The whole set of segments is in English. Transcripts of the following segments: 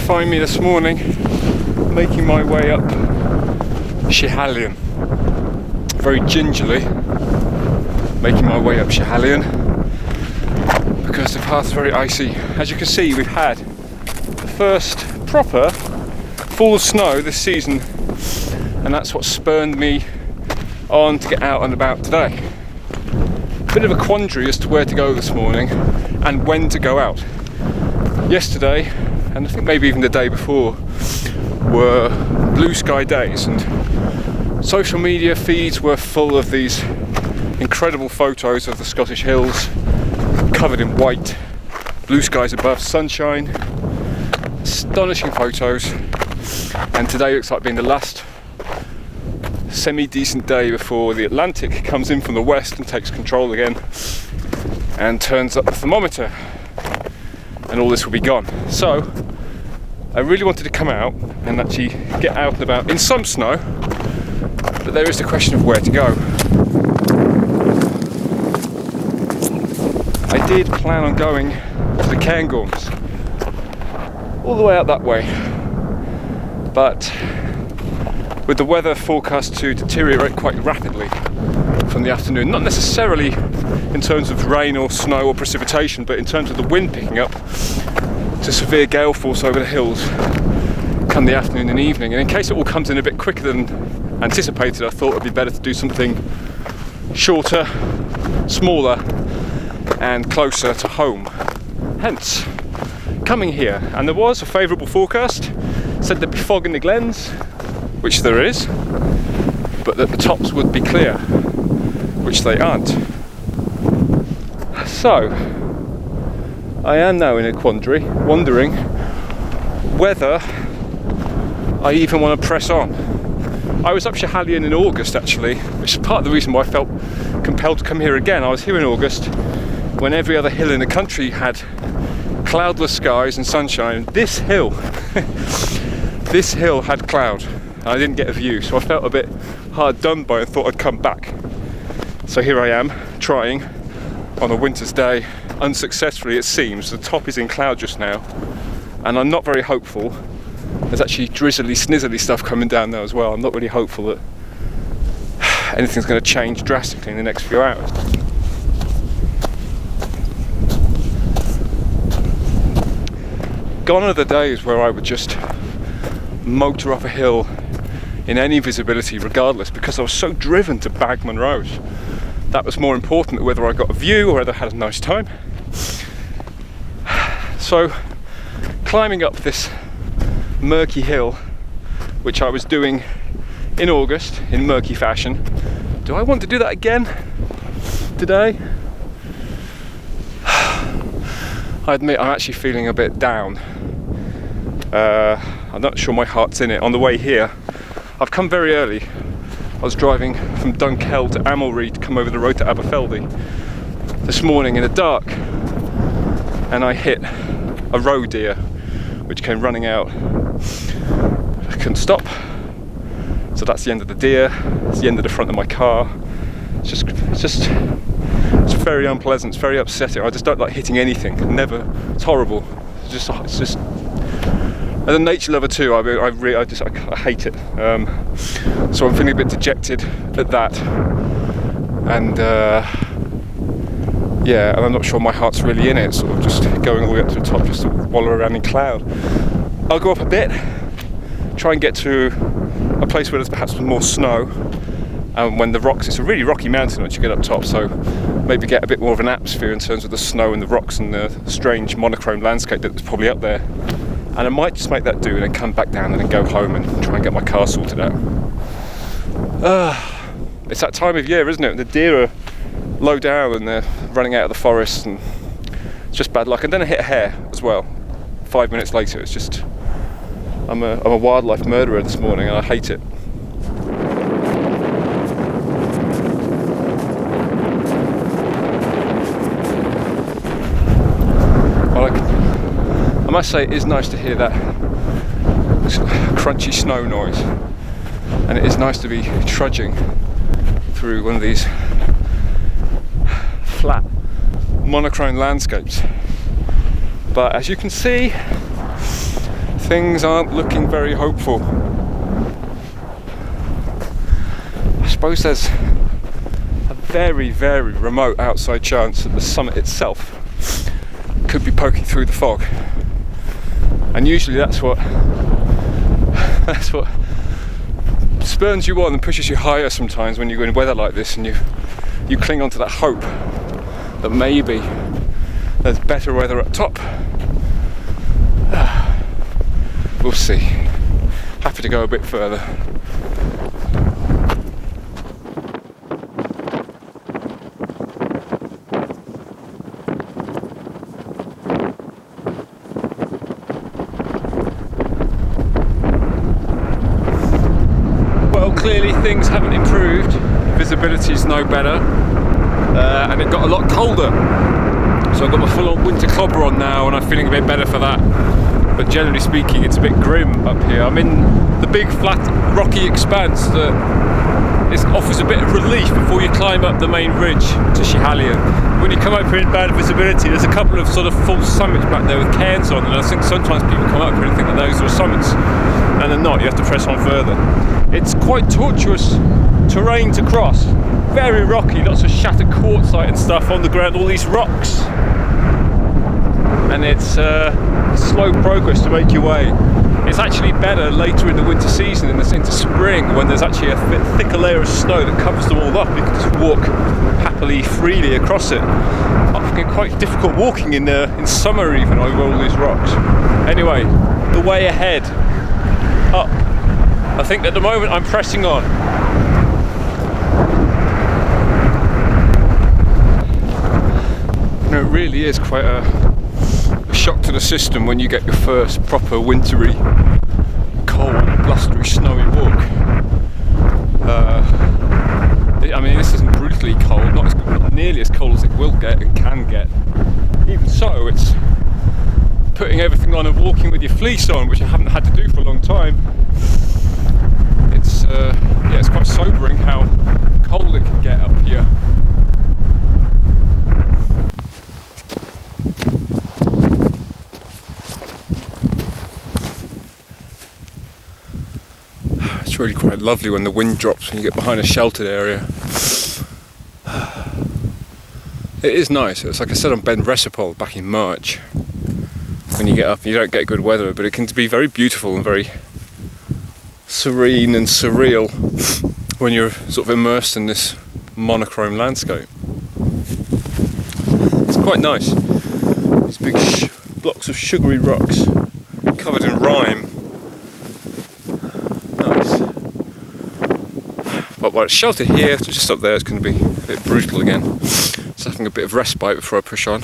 find me this morning making my way up Schiehallion. Very gingerly making my way up Schiehallion because the path's very icy. As you can see, we've had the first proper fall of snow this season, and that's what spurred me on to get out and about today. Bit of a quandary as to where to go this morning and when to go out. Yesterday, and I think maybe even the day before, were blue sky days, and social media feeds were full of these incredible photos of the Scottish hills covered in white, blue skies above, sunshine, astonishing photos. And today looks like being the last semi-decent day before the Atlantic comes in from the west and takes control again and turns up the thermometer, and all this will be gone. So I really wanted to come out and actually get out and about in some snow, but there is the question of where to go. I did plan on going to the Cairngorms, all the way out that way, but with the weather forecast to deteriorate quite rapidly from the afternoon, not necessarily in terms of rain or snow or precipitation, but in terms of the wind picking up to severe gale force over the hills come the afternoon and evening. And in case it all comes in a bit quicker than anticipated, I thought it'd be better to do something shorter, smaller and closer to home. Hence coming here, and there was a favourable forecast, said there'd be fog in the glens, which there is, but that the tops would be clear, which they aren't. So I am now in a quandary, wondering whether I even want to press on. I was up Schiehallion in August actually, which is part of the reason why I felt compelled to come here again. I was here in August when every other hill in the country had cloudless skies and sunshine. This hill this hill had cloud, and I didn't get a view, so I felt a bit hard done by and thought I'd come back. So here I am, trying on a winter's day, unsuccessfully it seems. The top is in cloud just now, and I'm not very hopeful. There's actually drizzly, snizzly stuff coming down there as well. I'm not really hopeful that anything's going to change drastically in the next few hours. Gone are the days where I would just motor up a hill in any visibility regardless, because I was so driven to bag Munros. That was more important than whether I got a view or whether I had a nice time. So climbing up this murky hill, which I was doing in August in murky fashion, do I want to do that again today? I admit I'm actually feeling a bit down. I'm not sure my heart's in it. On the way here, I've come very early. I was driving from Dunkeld to Amelry to come over the road to Aberfeldy this morning in the dark, and I hit a roe deer which came running out. I couldn't stop, so that's the end of the deer. It's the end of the front of my car. It's very unpleasant. It's very upsetting. I just don't like hitting anything. Never. It's horrible. It's just. As a nature lover too, I hate it. So I'm feeling a bit dejected at that, and and I'm not sure my heart's really in it. Sort of just going all the way up to the top, just to wallow around in cloud. I'll go up a bit, try and get to a place where there's perhaps more snow, and when the rocks, it's a really rocky mountain once you get up top, so maybe get a bit more of an atmosphere in terms of the snow and the rocks and the strange monochrome landscape that's probably up there. And I might just make that do and then come back down and then go home and try and get my car sorted out. It's that time of year, isn't it? The deer are low down and they're running out of the forest, and it's just bad luck. And then I hit a hare as well. 5 minutes later, it's just, I'm a wildlife murderer this morning, and I hate it. I must say it is nice to hear that crunchy snow noise, and it is nice to be trudging through one of these flat monochrome landscapes. But as you can see, things aren't looking very hopeful. I suppose there's a very, very remote outside chance that the summit itself could be poking through the fog. And usually that's what spurns you on and pushes you higher sometimes when you're in weather like this, and you cling on to that hope that maybe there's better weather up top. We'll see. Happy to go a bit further. Well, clearly things haven't improved. Visibility's no better, and it got a lot colder. So I've got my full-on winter clobber on now, and I'm feeling a bit better for that. But generally speaking, it's a bit grim up here. I'm in the big, flat, rocky expanse that offers a bit of relief before you climb up the main ridge to Schiehallion. When you come up here in bad visibility, there's a couple of sort of false summits back there with cairns on, and I think sometimes people come up here and think that those are summits, and they're not. You have to press on further. It's quite tortuous terrain to cross. Very rocky, lots of shattered quartzite and stuff on the ground, all these rocks. And it's slow progress to make your way. It's actually better later in the winter season, into spring, when there's actually a thicker layer of snow that covers them all up. You can just walk happily, freely across it. I find it quite difficult walking in summer even over all these rocks. Anyway, the way ahead, up. I think at the moment I'm pressing on. You know, it really is quite a shock to the system when you get your first proper wintry, cold, blustery, snowy walk. I mean, this isn't brutally cold, not nearly as cold as it will get and can get. Even so, it's putting everything on and walking with your fleece on, which I haven't had to do for a long time. It's quite sobering how cold it can get up here. It's really quite lovely when the wind drops when you get behind a sheltered area. It is nice. It's like I said on Benvironment back in March. When you get up, you don't get good weather, but it can be very beautiful and very serene and surreal when you're sort of immersed in this monochrome landscape. It's quite nice. These big blocks of sugary rocks covered in rime. Nice. But while it's sheltered here, just up there it's going to be a bit brutal again. Just having a bit of respite before I push on.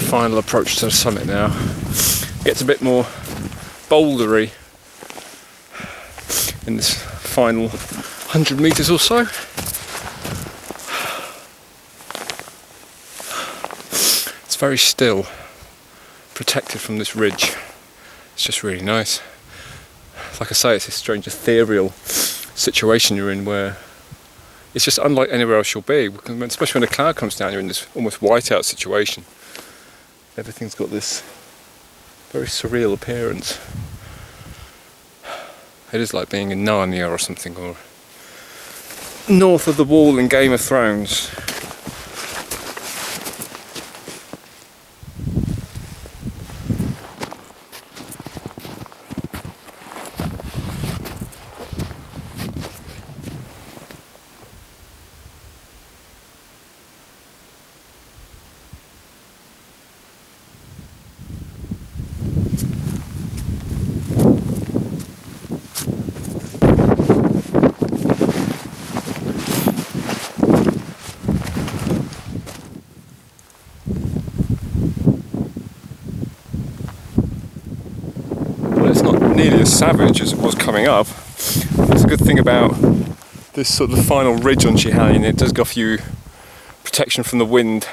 Final approach to the summit now. Gets a bit more bouldery in this final 100 metres or so. It's very still, protected from this ridge. It's just really nice. Like I say, it's a strange ethereal situation you're in where it's just unlike anywhere else you'll be, especially when a cloud comes down, you're in this almost whiteout situation. Everything's got this very surreal appearance. It is like being in Narnia or something, or north of the wall in Game of Thrones. Nearly as savage as it was coming up. That's a good thing about this sort of final ridge on Schiehallion. It does offer you protection from the wind.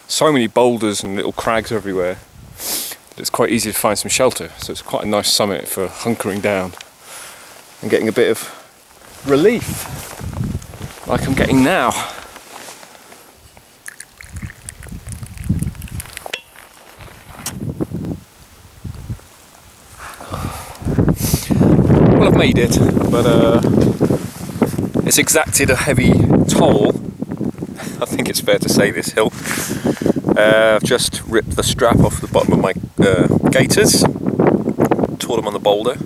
So many boulders and little crags everywhere. It's quite easy to find some shelter. So it's quite a nice summit for hunkering down and getting a bit of relief like I'm getting now. Well, I've made it, but it's exacted a heavy toll. I think it's fair to say, this hill. I've just ripped the strap off the bottom of my gaiters, tore them on the boulder.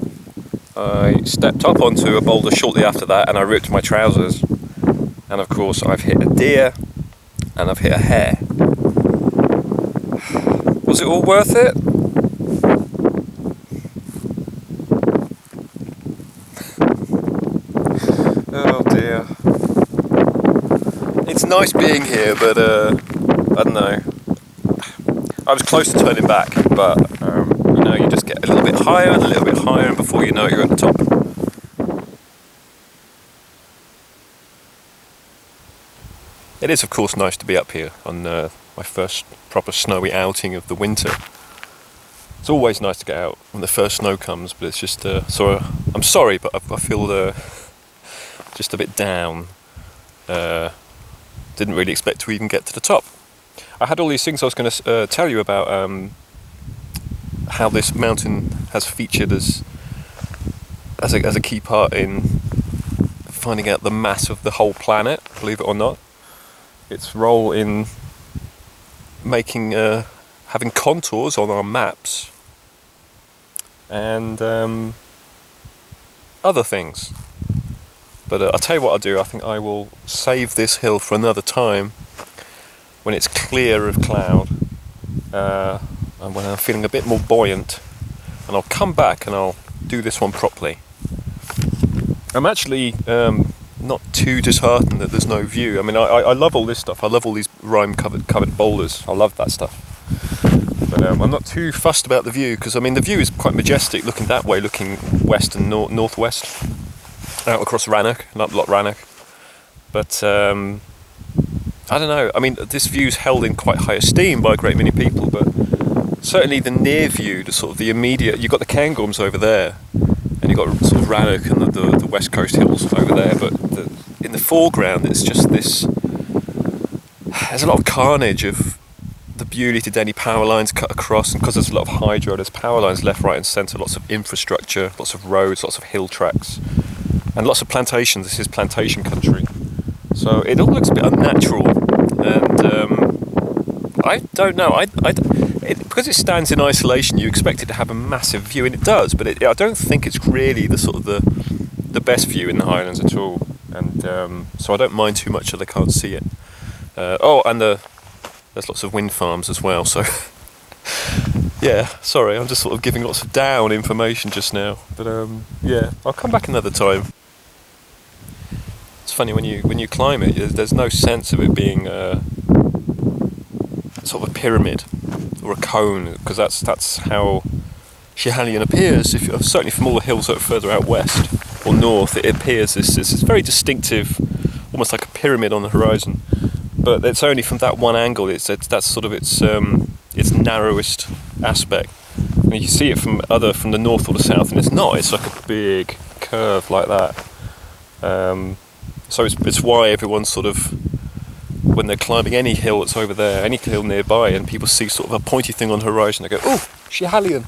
I stepped up onto a boulder shortly after that and I ripped my trousers. And of course I've hit a deer and I've hit a hare. Was it all worth it? Oh dear. It's nice being here, but I don't know. I was close to turning back, but you know, you just get a little bit higher and a little bit higher, and before you know it, you're at the top. It is, of course, nice to be up here on my first proper snowy outing of the winter. It's always nice to get out when the first snow comes, but it's just so I'm sorry, but I feel just a bit down. Didn't really expect to even get to the top. I had all these things I was going to tell you about, how this mountain has featured as a key part in finding out the mass of the whole planet, believe it or not. Its role in making having contours on our maps and other things. But I'll tell you what I'll do. I think I will save this hill for another time when it's clear of cloud and when I'm feeling a bit more buoyant, and I'll come back and I'll do this one properly. I'm actually not too disheartened that there's no view. I mean, I love all this stuff. I love all these rime covered boulders. I love that stuff. But I'm not too fussed about the view, because I mean the view is quite majestic, looking that way, looking west and northwest, out across Rannoch and up Loch Rannoch. But I don't know. I mean, this view's held in quite high esteem by a great many people, but certainly the near view, the sort of the immediate, you've got the Cairngorms over there, and you've got sort of Rannoch and the west coast hills over there, but in the foreground it's just this, there's a lot of carnage of the Bewley to Denny power lines cut across, and because there's a lot of hydro, there's power lines left, right and centre, lots of infrastructure, lots of roads, lots of hill tracks, and lots of plantations. This is plantation country, so it all looks a bit unnatural, and I don't know, because it stands in isolation, you expect it to have a massive view, and it does, but I don't think it's really the sort of the best view in the Highlands at all, and so I don't mind too much that I can't see it. And there's lots of wind farms as well, so yeah, sorry, I'm just sort of giving lots of down information just now, but yeah, I'll come back another time. It's funny, when you climb it, there's no sense of it being sort of a pyramid or a cone, because that's how Schiehallion appears. Certainly from all the hills that are further out west or north, it appears this very distinctive, almost like a pyramid on the horizon. But it's only from that one angle. That's sort of its narrowest aspect. And you see it from the north or the south, and it's not. It's like a big curve like that. So it's why everyone's sort of, when they're climbing any hill that's over there, any hill nearby, and people see sort of a pointy thing on the horizon, they go, "Oh, Schiehallion."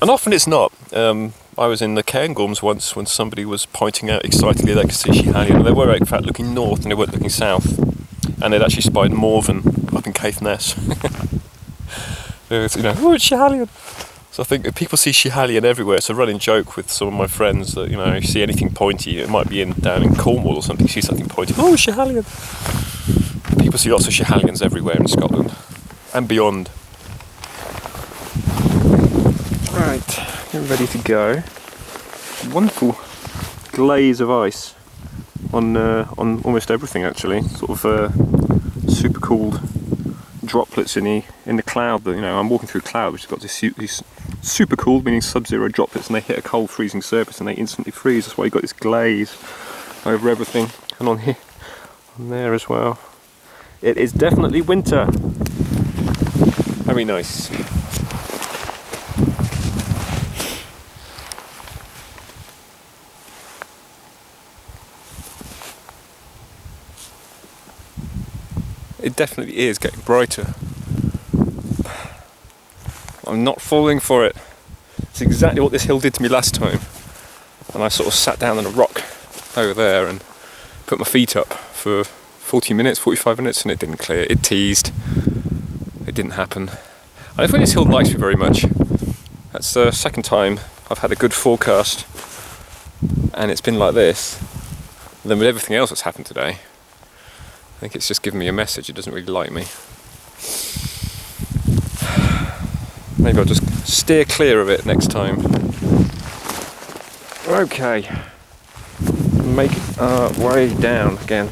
And often it's not. I was in the Cairngorms once when somebody was pointing out excitedly they could see Schiehallion, and they were in fact looking north and they weren't looking south, and they'd actually spied Morven up in Caithness. Oh, it's Schiehallion. So I think if people see Schiehallion everywhere, it's a running joke with some of my friends that, you see anything pointy, it might be down in Cornwall or something, you see something pointy, oh, Schiehallion. People see lots of Schiehallions everywhere in Scotland and beyond. Right, we're ready to go. Wonderful glaze of ice on almost everything, actually. Sort of super cooled droplets in the cloud. That I'm walking through a cloud which has got these super cooled, meaning sub-zero droplets, and they hit a cold freezing surface and they instantly freeze. That's why you've got this glaze over everything, and on here, on there as well. It is definitely winter. Very nice. It definitely is getting brighter. I'm not falling for it. It's exactly what this hill did to me last time. And I sort of sat down on a rock over there and put my feet up for 40 minutes, 45 minutes, and it didn't clear. It teased. It didn't happen. I don't think this hill likes me very much. That's the second time I've had a good forecast and it's been like this. And then with everything else that's happened today, I think it's just given me a message. It doesn't really like me. Maybe I'll just steer clear of it next time. Okay, make our way down again.